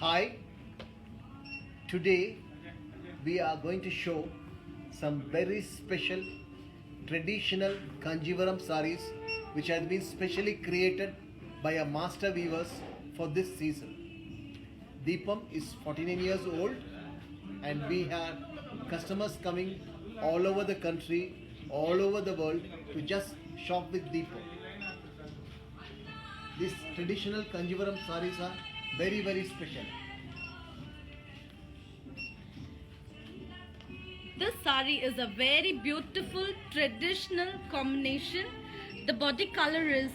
Hi, today we are going to show some very special traditional Kanjivaram saris which has been specially created by our master weavers for this season. Deepam is 49 years old and we have customers coming all over the country, all over the world to just shop with Deepam. These traditional Kanjivaram saris are very special. This sari is a very beautiful traditional combination. The body color is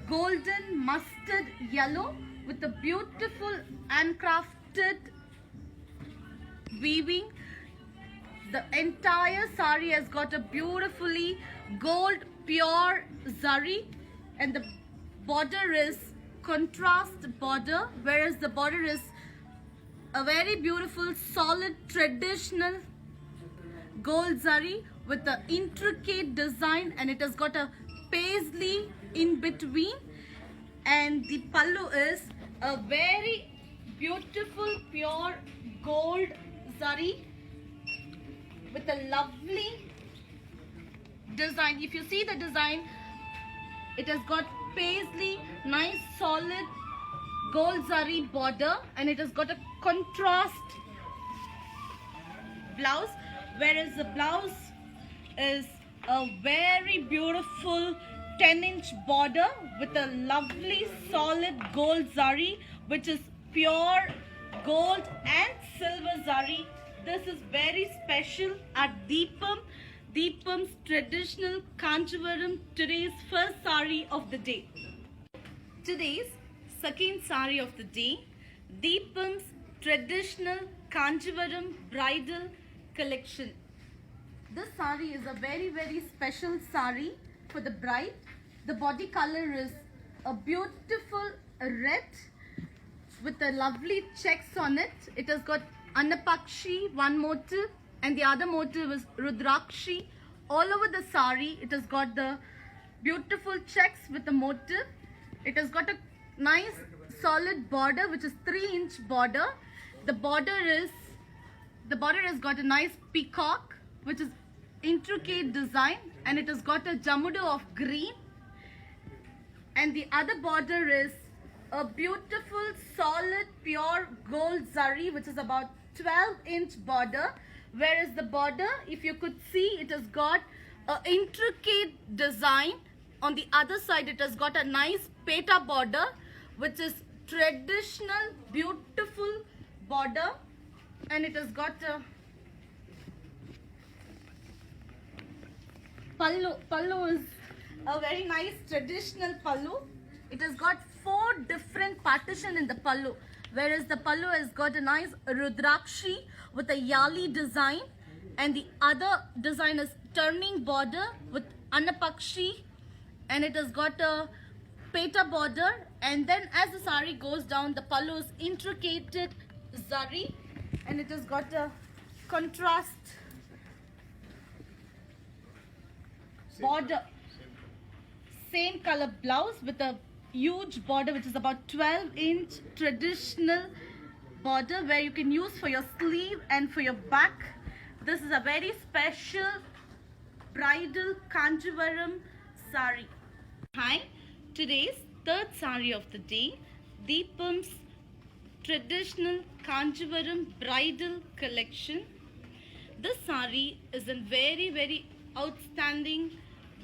golden mustard yellow with a beautiful handcrafted weaving. The entire sari has got a beautifully gold pure zari, and the border is contrast border, whereas the border is a very beautiful solid traditional gold zari with the intricate design, and it has got a paisley in between, and the pallu is a very beautiful pure gold zari with a lovely design. If you see the design, it has got paisley, nice solid gold zari border, and it has got a contrast blouse, whereas the blouse is a very beautiful 10-inch border with a lovely solid gold zari, which is pure gold and silver zari. This is very special at Deepam's traditional Kanjivaram, today's first sari of the day. Today's second sari of the day, Deepam's traditional Kanjivaram bridal collection. This sari is a very special sari for the bride. The body color is a beautiful red with the lovely checks on it. It has got Annapakshi, one motif, and the other motif is Rudrakshi. All over the sari, it has got the beautiful checks with the motif. It has got a nice solid border, which is 3-inch border. The border has got a nice peacock, which is intricate design, and it has got a jamudu of green. And the other border is a beautiful solid pure gold zari, which is about 12-inch border, whereas the border, if you could see, it has got an intricate design. On the other side, it has got a nice peta border, which is traditional beautiful border, and it has got a pallu. Pallu is a very nice traditional pallu. It has got 4 different partition in the pallu, whereas the pallu has got a nice Rudrakshi with a yali design, and the other design is turning border with Annapakshi, and it has got a peta border. And then as the sari goes down, the pallu is intricate zari, and it has got a contrast border, same color blouse with a huge border, which is about 12-inch traditional border, where you can use for your sleeve and for your back. This is a very special bridal Kanjivaram sari. Hi, today's third sari of the day, Deepam's traditional Kanjivaram bridal collection. This sari is a very outstanding,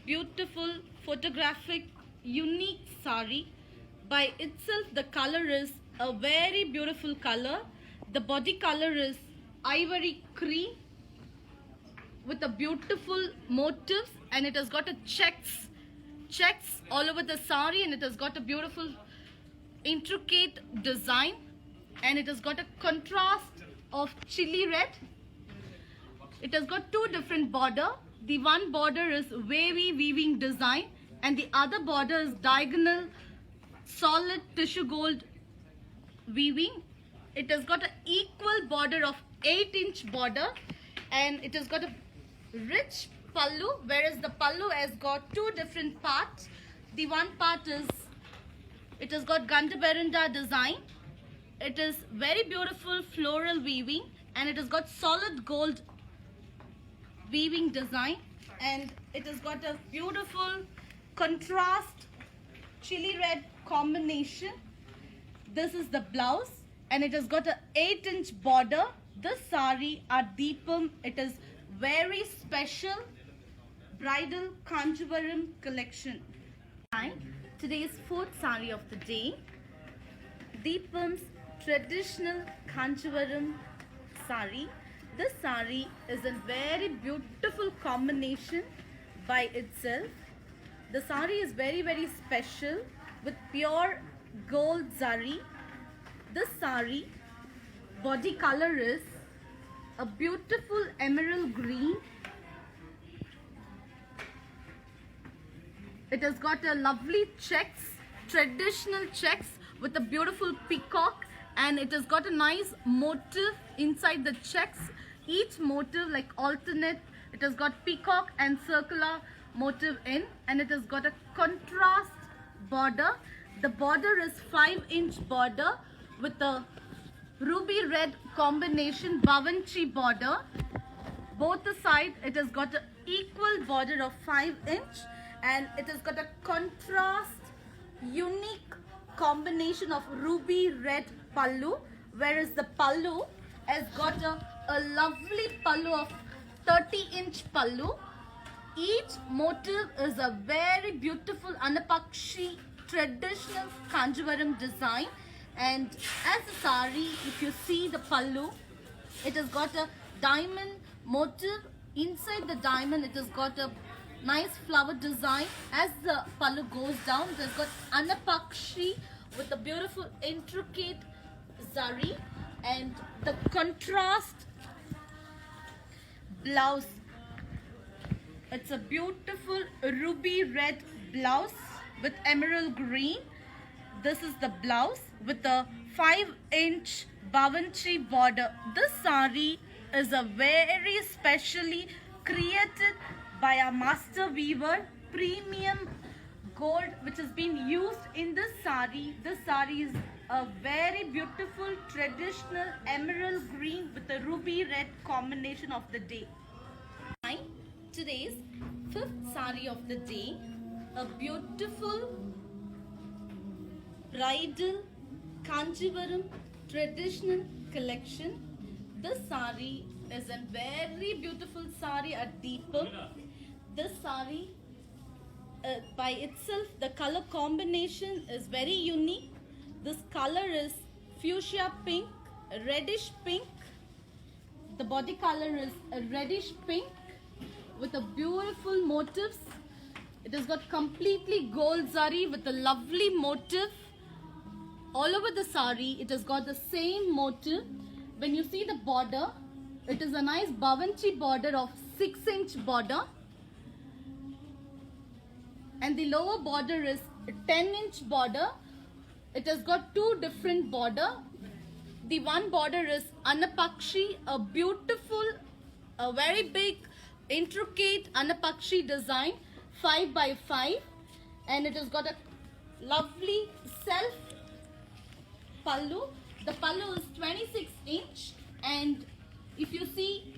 beautiful, photographic, unique sari. By itself, the color is a very beautiful color. The body color is ivory cream with a beautiful motifs, and it has got a checks all over the sari, and it has got a beautiful intricate design, and it has got a contrast of chili red. It has got 2 different border. The one border is wavy weaving design, and the other border is diagonal solid tissue gold weaving. It has got an equal border of 8-inch border, and it has got a rich pallu, whereas the pallu has got 2 different parts. The one part is, it has got Gandhaberanda design, It is very beautiful floral weaving, and it has got solid gold weaving design, and it has got a beautiful contrast chili red combination. This is the blouse, and it has got a 8-inch border. This sari at Deepam, it is very special bridal Kanjivaram collection. Today's fourth sari of the day, Deepam's traditional Kanjivaram sari. This sari is a very beautiful combination by itself. The sari is very special with pure gold zari. This sari body color is a beautiful emerald green. It has got a lovely checks, traditional checks with a beautiful peacock, and it has got a nice motif inside the checks. Each motif like alternate. It has got peacock and circular motif in, and it has got a contrast border. The border is 5-inch border with a ruby red combination Bavanchi border. Both the sides it has got an equal border of 5-inch, and it has got a contrast unique combination of ruby red pallu, whereas the pallu has got a lovely pallu of 30-inch pallu. Each motif is a very beautiful Anapakshi traditional Kanjivaram design, and as a sari, if you see the pallu, it has got a diamond motif. Inside the diamond, it has got a nice flower design. As the pallu goes down, it has got Anapakshi with a beautiful intricate zari, and the contrast blouse. It's a beautiful ruby red blouse with emerald green. This is the blouse with a 5-inch Bavanchi border. This sari is a very specially created by a master weaver, premium gold which has been used in this sari. This sari is a very beautiful traditional emerald green with a ruby red combination of the day. Today's fifth sari of the day, a beautiful bridal Kanjivaram traditional collection. This sari is a very beautiful sari at Deepam. This sari by itself, the color combination is very unique. This color is fuchsia pink, reddish pink. The body color is a reddish pink with a beautiful motifs. It has got completely gold zari with a lovely motif. All over the sari, it has got the same motif. When you see the border, it is a nice Bavanchi border of 6-inch border. And the lower border is a 10-inch border. It has got two different border. The one border is Anapakshi, a beautiful, a very big, intricate Anapakshi design, 5 by 5, and it has got a lovely self pallu. The pallu is 26-inch, and if you see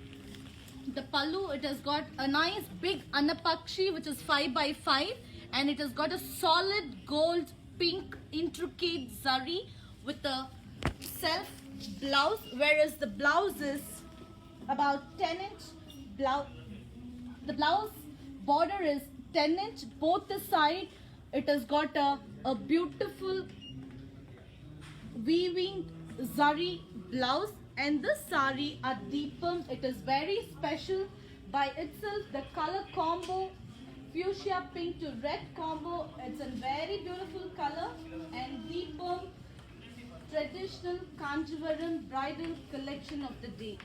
the pallu, it has got a nice big Anapakshi which is 5 by 5, and it has got a solid gold pink intricate zari with a self blouse, whereas the blouse is about 10-inch blouse. The blouse border is 10-inch. Both the side, it has got a beautiful weaving zari blouse. And this sari at Deepam, it is very special by itself. The color combo, fuchsia pink to red combo, it's a very beautiful color. And Deepam traditional Kanjivaram bridal collection of the day.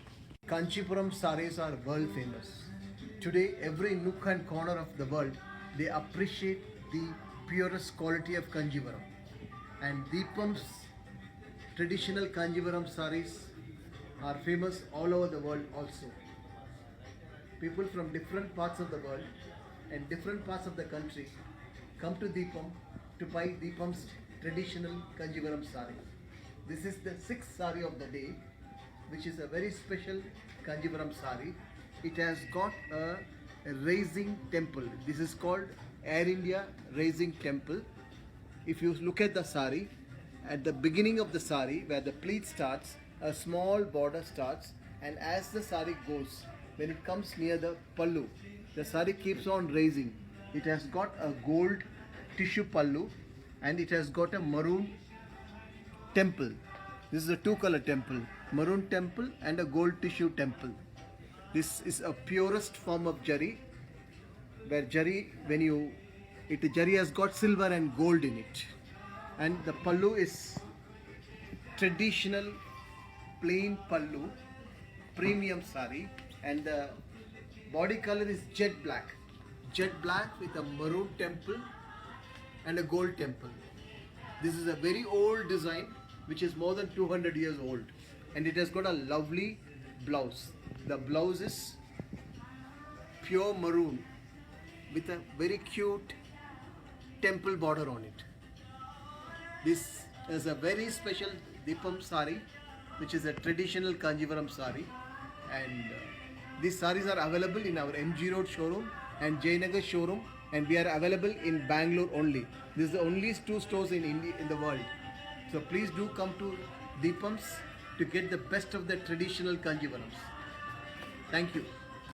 Kanchipuram saris are world famous. Today, every nook and corner of the world, they appreciate the purest quality of Kanjivaram. And Deepam's traditional Kanjivaram saris are famous all over the world also. People from different parts of the world and different parts of the country come to Deepam to buy Deepam's traditional Kanjivaram sari. This is the sixth sari of the day, which is a very special Kanjivaram sari. It has got a raising temple. This is called Air India Raising Temple. If you look at the sari, at the beginning of the sari, where the pleat starts, a small border starts, and as the sari goes, when it comes near the pallu, the sari keeps on raising. It has got a gold tissue pallu, and it has got a maroon temple. This is a two-color temple, maroon temple and a gold tissue temple. This is a purest form of jari, where jari, jari has got silver and gold in it, and the pallu is traditional plain pallu, premium sari, and the body color is jet black with a maroon temple and a gold temple. This is a very old design which is more than 200 years old, and it has got a lovely blouse. The blouse is pure maroon with a very cute temple border on it. This is a very special Deepam sari, which is a traditional Kanjivaram sari, and these saris are available in our MG Road showroom and Jayanagar showroom, and we are available in Bangalore only. This is the only two stores in India, in the world. So please do come to Deepams to get the best of the traditional Kanjivarams. Thank you.